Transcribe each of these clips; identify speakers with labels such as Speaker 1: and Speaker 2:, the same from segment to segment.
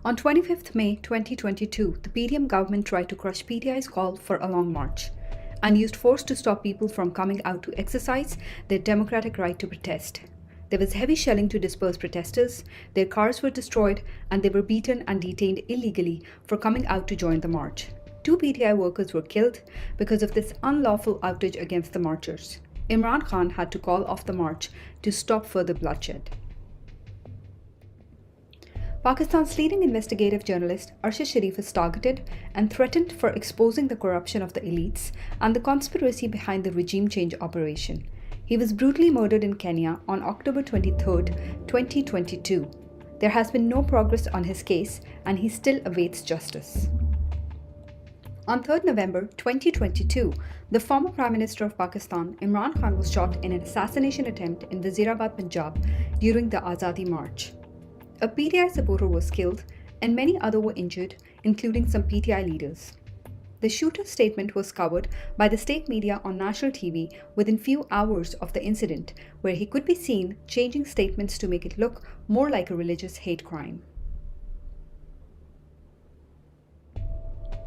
Speaker 1: On 25th May 2022, the PDM government tried to crush PTI's call for a long march and used force to stop people from coming out to exercise their democratic right to protest. There was heavy shelling to disperse protesters, their cars were destroyed, and they were beaten and detained illegally for coming out to join the march. 2 PTI workers were killed because of this unlawful outrage against the marchers. Imran Khan had to call off the march to stop further bloodshed. Pakistan's leading investigative journalist Arshad Sharif is targeted and threatened for exposing the corruption of the elites and the conspiracy behind the regime change operation. He was brutally murdered in Kenya on October 23, 2022. There has been no progress on his case and he still awaits justice. On 3 November 2022, the former Prime Minister of Pakistan, Imran Khan, was shot in an assassination attempt in Wazirabad, Punjab during the Azadi March. A PTI supporter was killed and many others were injured, including some PTI leaders. The shooter's statement was covered by the state media on national TV within few hours of the incident, where he could be seen changing statements to make it look more like a religious hate crime.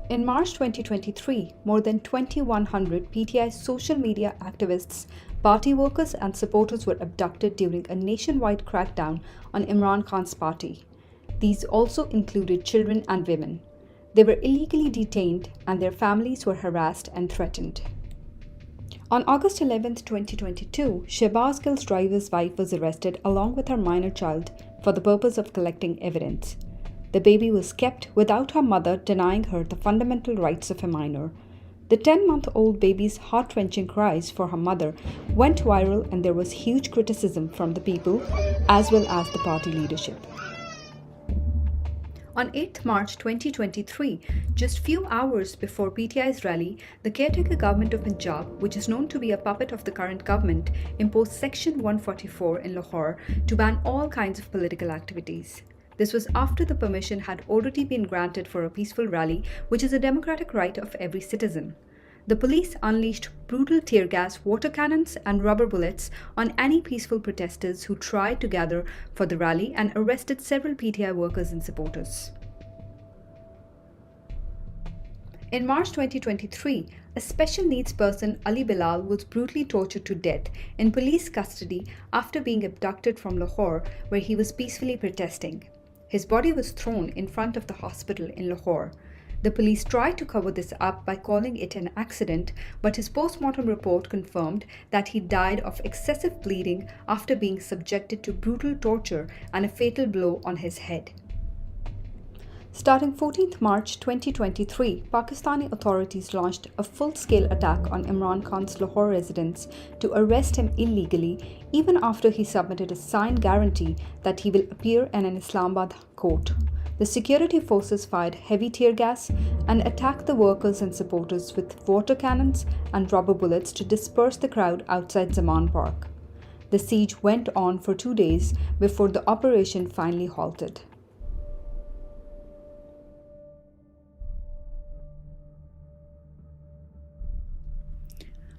Speaker 1: In March 2023, more than 2,100 PTI social media activists, party workers and supporters were abducted during a nationwide crackdown on Imran Khan's party. These also included children and women. They were illegally detained and their families were harassed and threatened. On August 11, 2022, Shehbaz Gill's driver's wife was arrested along with her minor child for the purpose of collecting evidence. The baby was kept without her mother, denying her the fundamental rights of a minor. The 10-month-old baby's heart-wrenching cries for her mother went viral, and there was huge criticism from the people as well as the party leadership. On 8 March 2023, just few hours before PTI's rally, the caretaker government of Punjab, which is known to be a puppet of the current government, imposed Section 144 in Lahore to ban all kinds of political activities. This was after the permission had already been granted for a peaceful rally, which is a democratic right of every citizen. The police unleashed brutal tear gas, water cannons, and rubber bullets on any peaceful protesters who tried to gather for the rally and arrested several PTI workers and supporters. In March 2023, a special needs person, Ali Bilal, was brutally tortured to death in police custody after being abducted from Lahore, where he was peacefully protesting. His body was thrown in front of the hospital in Lahore. The police tried to cover this up by calling it an accident, but his post-mortem report confirmed that he died of excessive bleeding after being subjected to brutal torture and a fatal blow on his head. Starting 14th March 2023, Pakistani authorities launched a full-scale attack on Imran Khan's Lahore residence to arrest him illegally, even after he submitted a signed guarantee that he will appear in an Islamabad court. The security forces fired heavy tear gas and attacked the workers and supporters with water cannons and rubber bullets to disperse the crowd outside Zaman Park. The siege went on for 2 days before the operation finally halted.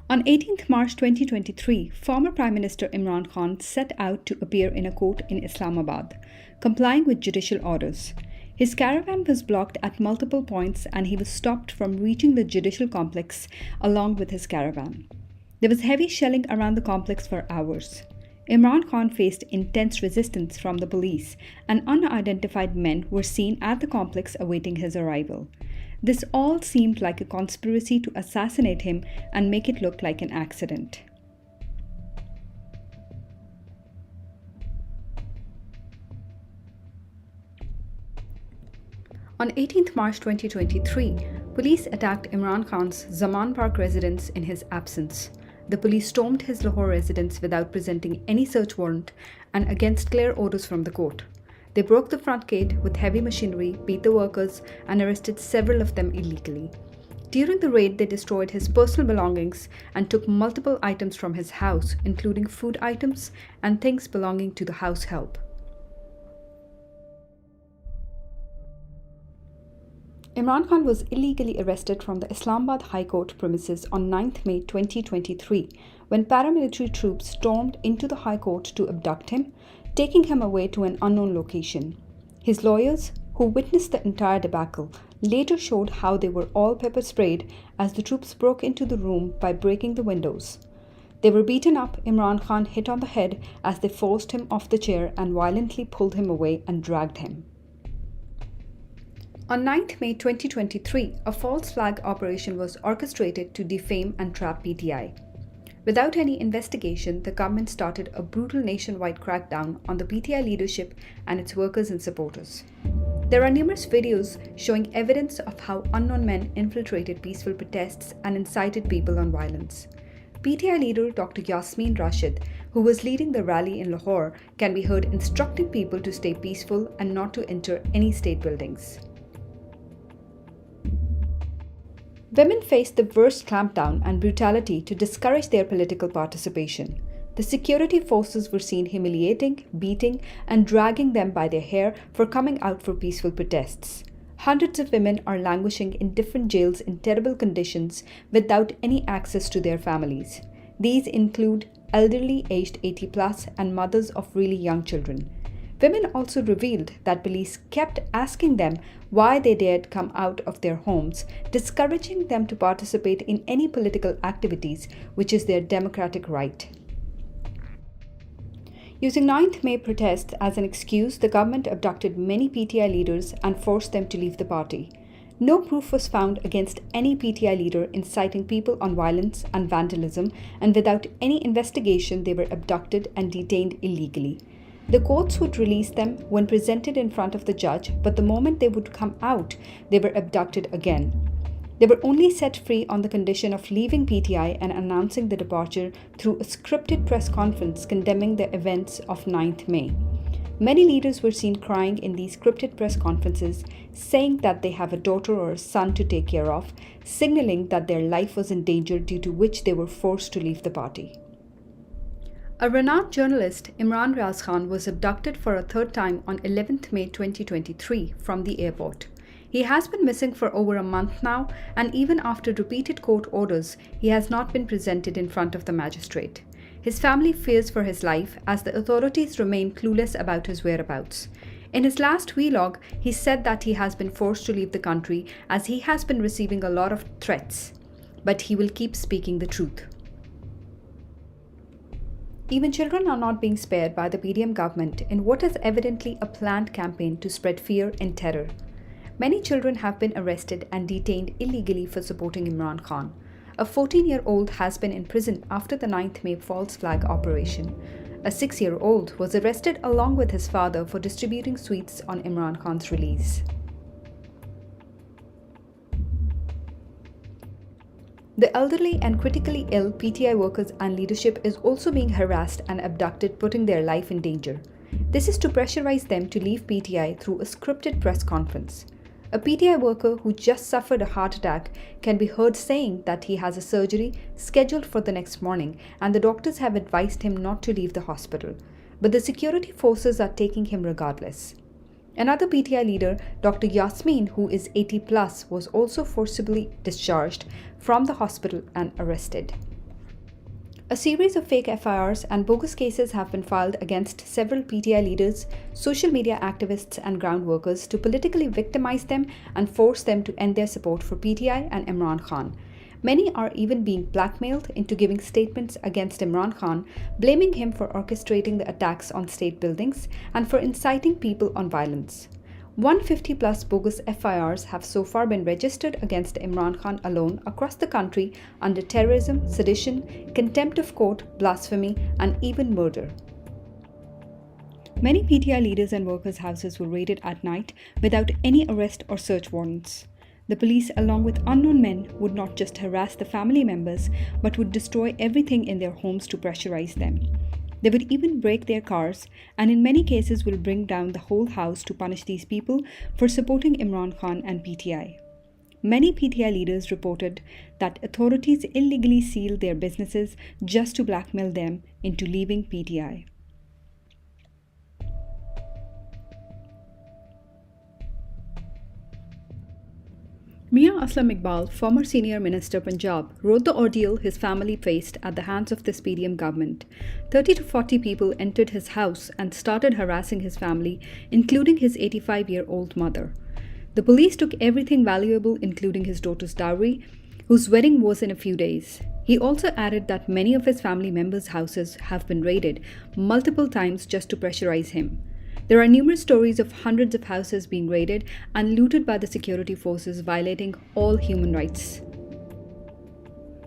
Speaker 1: On 18th March 2023, former Prime Minister Imran Khan set out to appear in a court in Islamabad, complying with judicial orders. His caravan was blocked at multiple points and he was stopped from reaching the judicial complex along with his caravan. There was heavy shelling around the complex for hours. Imran Khan faced intense resistance from the police, and unidentified men were seen at the complex awaiting his arrival. This all seemed like a conspiracy to assassinate him and make it look like an accident. On 18th March 2023, police attacked Imran Khan's Zaman Park residence in his absence. The police stormed his Lahore residence without presenting any search warrant and against clear orders from the court. They broke the front gate with heavy machinery, beat the workers, and arrested several of them illegally. During the raid, they destroyed his personal belongings and took multiple items from his house, including food items and things belonging to the house help. Imran Khan was illegally arrested from the Islamabad High Court premises on 9th May 2023 when paramilitary troops stormed into the High Court to abduct him, taking him away to an unknown location. His lawyers, who witnessed the entire debacle, later showed how they were all pepper sprayed as the troops broke into the room by breaking the windows. They were beaten up, Imran Khan hit on the head as they forced him off the chair and violently pulled him away and dragged him. On 9th May 2023, a false flag operation was orchestrated to defame and trap PTI. Without any investigation, the government started a brutal nationwide crackdown on the PTI leadership and its workers and supporters. There are numerous videos showing evidence of how unknown men infiltrated peaceful protests and incited people on violence. PTI leader Dr. Yasmin Rashid, who was leading the rally in Lahore, can be heard instructing people to stay peaceful and not to enter any state buildings. Women faced the worst clampdown and brutality to discourage their political participation. The security forces were seen humiliating, beating, and dragging them by their hair for coming out for peaceful protests. Hundreds of women are languishing in different jails in terrible conditions without any access to their families. These include elderly aged 80 plus and mothers of really young children. Women also revealed that police kept asking them why they dared come out of their homes, discouraging them to participate in any political activities, which is their democratic right. Using 9th May protests as an excuse, the government abducted many PTI leaders and forced them to leave the party. No proof was found against any PTI leader inciting people on violence and vandalism, and without any investigation, they were abducted and detained illegally. The courts would release them when presented in front of the judge, but the moment they would come out, they were abducted again. They were only set free on the condition of leaving PTI and announcing the departure through a scripted press conference condemning the events of 9th May. Many leaders were seen crying in these scripted press conferences, saying that they have a daughter or a son to take care of, signaling that their life was in danger, due to which they were forced to leave the party. A renowned journalist, Imran Riaz Khan, was abducted for a third time on 11th May 2023 from the airport. He has been missing for over a month now, and even after repeated court orders, he has not been presented in front of the magistrate. His family fears for his life as the authorities remain clueless about his whereabouts. In his last vlog, he said that he has been forced to leave the country as he has been receiving a lot of threats, but he will keep speaking the truth. Even children are not being spared by the PDM government in what is evidently a planned campaign to spread fear and terror. Many children have been arrested and detained illegally for supporting Imran Khan. A 14-year-old has been in prison after the 9th May false flag operation. A 6-year-old was arrested along with his father for distributing sweets on Imran Khan's release. The elderly and critically ill PTI workers and leadership is also being harassed and abducted, putting their life in danger. This is to pressurize them to leave PTI through a scripted press conference. A PTI worker who just suffered a heart attack can be heard saying that he has a surgery scheduled for the next morning and the doctors have advised him not to leave the hospital, but the security forces are taking him regardless. Another PTI leader, Dr. Yasmin, who is 80 plus, was also forcibly discharged from the hospital and arrested. A series of fake FIRs and bogus cases have been filed against several PTI leaders, social media activists and ground workers to politically victimize them and force them to end their support for PTI and Imran Khan. Many are even being blackmailed into giving statements against Imran Khan, blaming him for orchestrating the attacks on state buildings and for inciting people on violence. 150 plus bogus FIRs have so far been registered against Imran Khan alone across the country under terrorism, sedition, contempt of court, blasphemy, and even murder. Many PTI leaders and workers' houses were raided at night without any arrest or search warrants. The police, along with unknown men, would not just harass the family members, but would destroy everything in their homes to pressurize them. They would even break their cars, and in many cases will bring down the whole house to punish these people for supporting Imran Khan and PTI. Many PTI leaders reported that authorities illegally sealed their businesses just to blackmail them into leaving PTI. Mia Aslam Iqbal, former senior minister Punjab, wrote the ordeal his family faced at the hands of this PDM government. 30 to 40 people entered his house and started harassing his family, including his 85-year-old mother. The police took everything valuable, including his daughter's dowry, whose wedding was in a few days. He also added that many of his family members' houses have been raided multiple times just to pressurize him. There are numerous stories of hundreds of houses being raided and looted by the security forces, violating all human rights.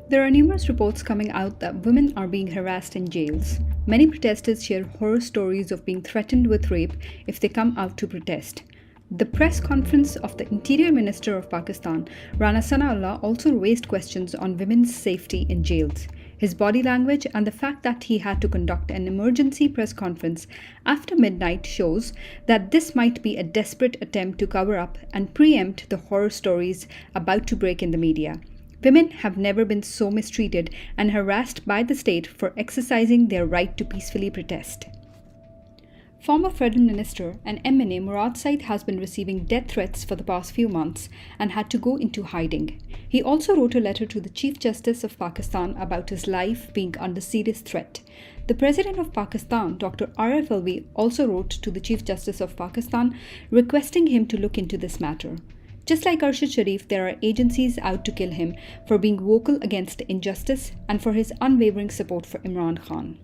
Speaker 1: There are numerous reports coming out that women are being harassed in jails. Many protesters share horror stories of being threatened with rape if they come out to protest. The press conference of the Interior Minister of Pakistan, Rana Sanaullah, also raised questions on women's safety in jails. His body language and the fact that he had to conduct an emergency press conference after midnight shows that this might be a desperate attempt to cover up and preempt the horror stories about to break in the media. Women have never been so mistreated and harassed by the state for exercising their right to peacefully protest. Former Federal Minister and MNA Murad Said has been receiving death threats for the past few months and had to go into hiding. He also wrote a letter to the Chief Justice of Pakistan about his life being under serious threat. The President of Pakistan, Dr. Arif Alvi, also wrote to the Chief Justice of Pakistan requesting him to look into this matter. Just like Arshad Sharif, there are agencies out to kill him for being vocal against injustice and for his unwavering support for Imran Khan.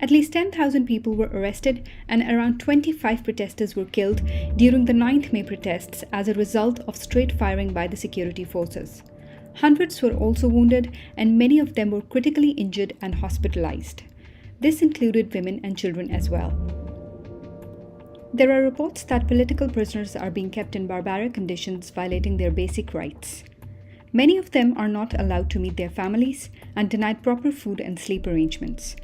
Speaker 1: At least 10,000 people were arrested and around 25 protesters were killed during the 9th May protests as a result of straight firing by the security forces. Hundreds were also wounded and many of them were critically injured and hospitalized. This included women and children as well. There are reports that political prisoners are being kept in barbaric conditions, violating their basic rights. Many of them are not allowed to meet their families and denied proper food and sleep arrangements.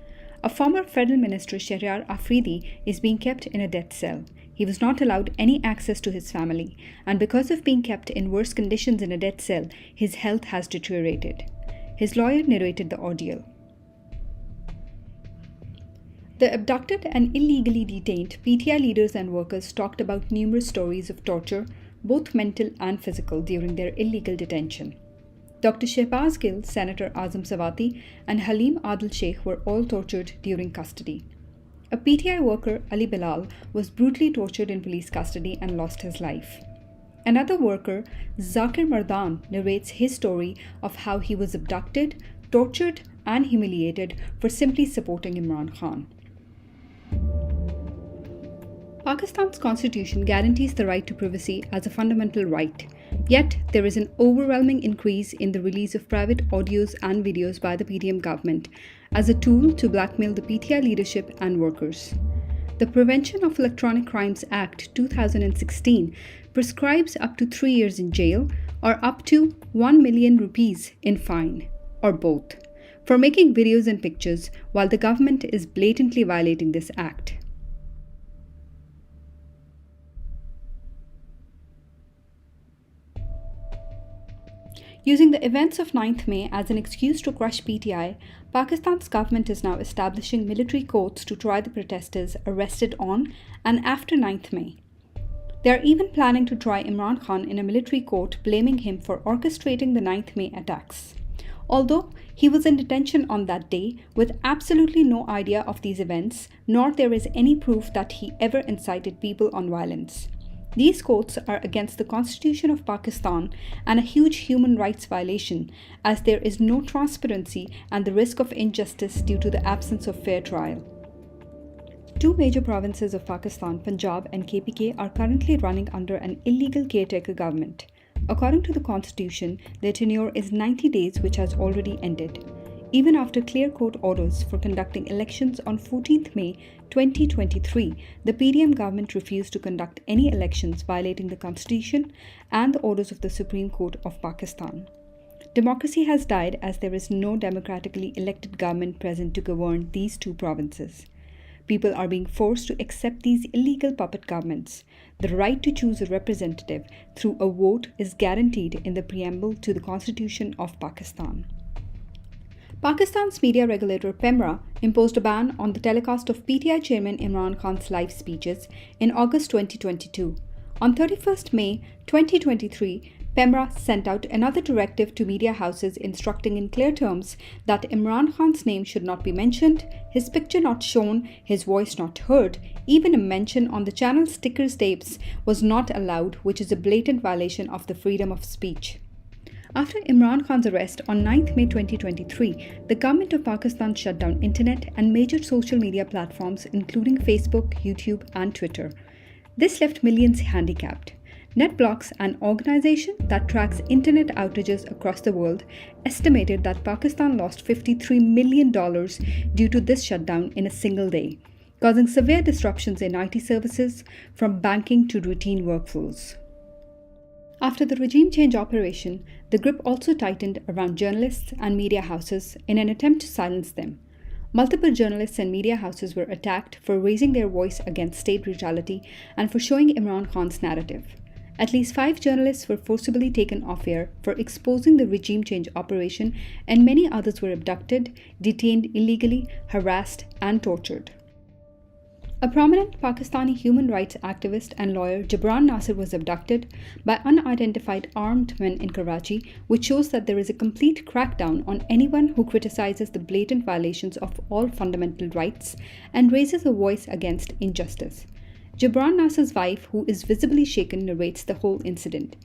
Speaker 1: A former federal minister, Shahryar Afridi, is being kept in a death cell. He was not allowed any access to his family, and because of being kept in worse conditions in a death cell, his health has deteriorated. His lawyer narrated the ordeal. The abducted and illegally detained PTI leaders and workers talked about numerous stories of torture, both mental and physical, during their illegal detention. Dr. Shehbaz Gill, Senator Azam Sawati, and Halim Adil Sheikh were all tortured during custody. A PTI worker, Ali Bilal, was brutally tortured in police custody and lost his life. Another worker, Zakir Mardan, narrates his story of how he was abducted, tortured, and humiliated for simply supporting Imran Khan. Pakistan's constitution guarantees the right to privacy as a fundamental right. Yet, there is an overwhelming increase in the release of private audios and videos by the PDM government as a tool to blackmail the PTI leadership and workers. The Prevention of Electronic Crimes Act 2016 prescribes up to 3 years in jail or up to 1 million rupees in fine, or both, for making videos and pictures while the government is blatantly violating this act. Using the events of 9th May as an excuse to crush PTI, Pakistan's government is now establishing military courts to try the protesters arrested on and after 9th May. They are even planning to try Imran Khan in a military court, blaming him for orchestrating the 9th May attacks. Although he was in detention on that day with absolutely no idea of these events, nor there is any proof that he ever incited people on violence. These courts are against the Constitution of Pakistan and a huge human rights violation, as there is no transparency and the risk of injustice due to the absence of fair trial. Two major provinces of Pakistan, Punjab and KPK, are currently running under an illegal caretaker government. According to the Constitution, their tenure is 90 days, which has already ended. Even after clear court orders for conducting elections on 14th May 2023, the PDM government refused to conduct any elections, violating the Constitution and the orders of the Supreme Court of Pakistan. Democracy has died as there is no democratically elected government present to govern these two provinces. People are being forced to accept these illegal puppet governments. The right to choose a representative through a vote is guaranteed in the preamble to the Constitution of Pakistan. Pakistan's media regulator PEMRA imposed a ban on the telecast of PTI chairman Imran Khan's live speeches in August 2022. On 31st May 2023, PEMRA sent out another directive to media houses instructing in clear terms that Imran Khan's name should not be mentioned, his picture not shown, his voice not heard, even a mention on the channel's ticker tapes was not allowed, which is a blatant violation of the freedom of speech. After Imran Khan's arrest on 9th May 2023, the government of Pakistan shut down internet and major social media platforms including Facebook, YouTube and Twitter. This left millions handicapped. NetBlocks, an organization that tracks internet outages across the world, estimated that Pakistan lost $53 million due to this shutdown in a single day, causing severe disruptions in IT services from banking to routine workflows. After the regime change operation, the grip also tightened around journalists and media houses in an attempt to silence them. Multiple journalists and media houses were attacked for raising their voice against state brutality and for showing Imran Khan's narrative. At least 5 journalists were forcibly taken off air for exposing the regime change operation, and many others were abducted, detained illegally, harassed, and tortured. A prominent Pakistani human rights activist and lawyer, Jabran Nasir, was abducted by unidentified armed men in Karachi, which shows that there is a complete crackdown on anyone who criticizes the blatant violations of all fundamental rights and raises a voice against injustice. Jabran Nasir's wife, who is visibly shaken, narrates the whole incident.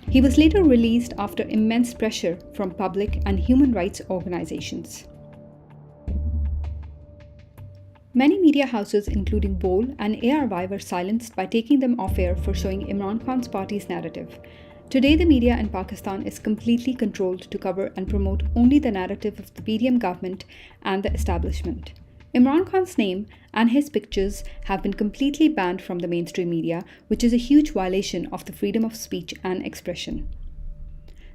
Speaker 1: He was later released after immense pressure from public and human rights organizations. Many media houses, including Bol and ARY, were silenced by taking them off air for showing Imran Khan's party's narrative. Today, the media in Pakistan is completely controlled to cover and promote only the narrative of the PDM government and the establishment. Imran Khan's name and his pictures have been completely banned from the mainstream media, which is a huge violation of the freedom of speech and expression.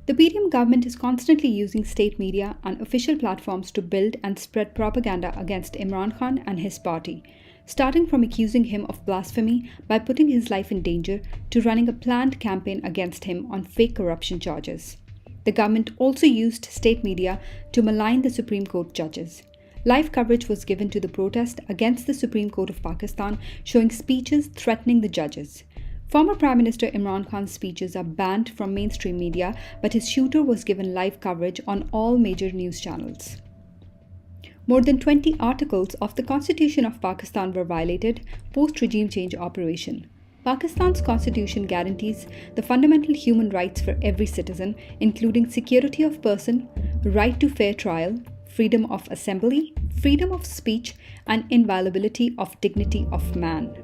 Speaker 1: The PDM government is constantly using state media and official platforms to build and spread propaganda against Imran Khan and his party, starting from accusing him of blasphemy by putting his life in danger to running a planned campaign against him on fake corruption charges. The government also used state media to malign the Supreme Court judges. Live coverage was given to the protest against the Supreme Court of Pakistan, showing speeches threatening the judges. Former Prime Minister Imran Khan's speeches are banned from mainstream media, but his shooter was given live coverage on all major news channels. More than 20 articles of the Constitution of Pakistan were violated post-regime change operation. Pakistan's constitution guarantees the fundamental human rights for every citizen, including security of person, right to fair trial, freedom of assembly, freedom of speech, and inviolability of dignity of man.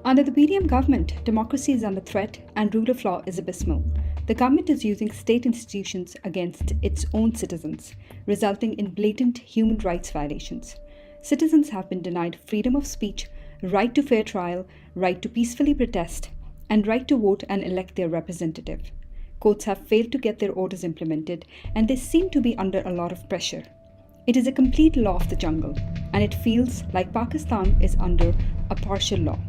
Speaker 1: Under the PDM government, democracy is under threat and rule of law is abysmal. The government is using state institutions against its own citizens, resulting in blatant human rights violations. Citizens have been denied freedom of speech, right to fair trial, right to peacefully protest, and right to vote and elect their representative. Courts have failed to get their orders implemented, and they seem to be under a lot of pressure. It is a complete law of the jungle, and it feels like Pakistan is under a partial law.